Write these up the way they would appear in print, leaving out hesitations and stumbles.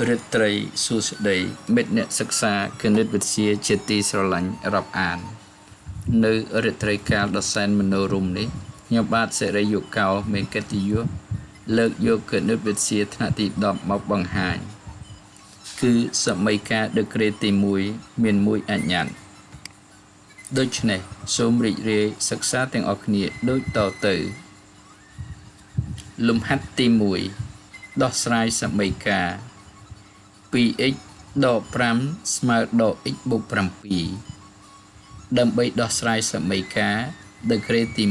រិត្រីសួស្តីមិត្តអ្នកសិក្សាគណិតវិទ្យាជាទីស្រឡាញ់រាប់អាននៅរិត្រីកាលដ៏សែនមនោរម្យនេះខ្ញុំបាទសេរីយុកោមេកិត្តិយសលើកយកគណិតវិទ្យាថ្នាក់ទី10មកបង្ហាញគឺសម័យកាលដឺក្រេទី1មានមួយអញ្ញត្តិដូច្នេះសូមរីករាយសិក្សាទាំងអស់គ្នាដូចតទៅលំហាត់ទី1ដោះស្រាយសម័យកាល 2x ដក5ស្មើដល់ x បូក7ដើម្បីដោះស្រាយសម័យកាលដឺក្រេទី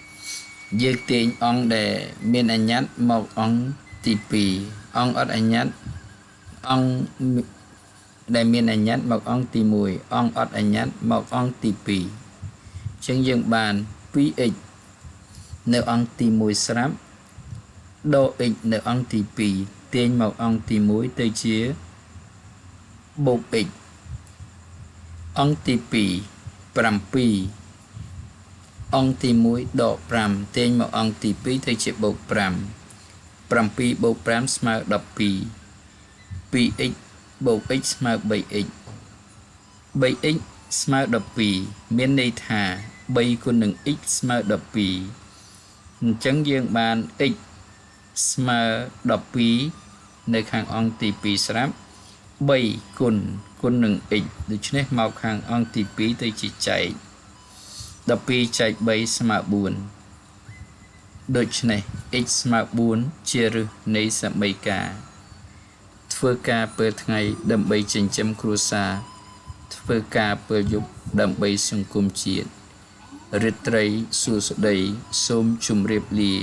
1យើងទាញអង្គដែលមានអញ្ញត្តិមកអង្គទី2អង្គអត់អញ្ញត្តិអង្គដែលមានអញ្ញត្តិមកអង្គទី1អង្គអត់អញ្ញត្តិមកអង្គទី2អញ្ចឹងយើងបាន 2x នៅអង្គទី1ស្រាប់ដក x នៅអង្គទី2ទាញមកអង្គទី1ទៅជាបូក x អង្គទី2 7អង្គទី1ដក5ទាញមកអង្គទី2ទៅជាបូក5 7បូក5ស្មើ12 2x បូក x ស្មើ 3x 3x ស្មើ12មានន័យថា3គុណនឹង x ស្មើ12អញ្ចឹងយើងបាន x ស្មើ12នៅខាងអង្គទី2ស្រាប់3គុណនឹង x ដូច្នេះមកខាងអង្គទី2ទៅជាចែក12ចែក3ស្មើ4ដូច្នេះ x ស្មើ4ជាឫសនៃសម័យកាលធ្វើការពេលថ្ងៃដើម្បីចិញ្ចឹមគ្រួសារធ្វើការពេលយប់ដើម្បីសង្គមជាតិរាត្រីសួស្តីសូមជម្រាបលា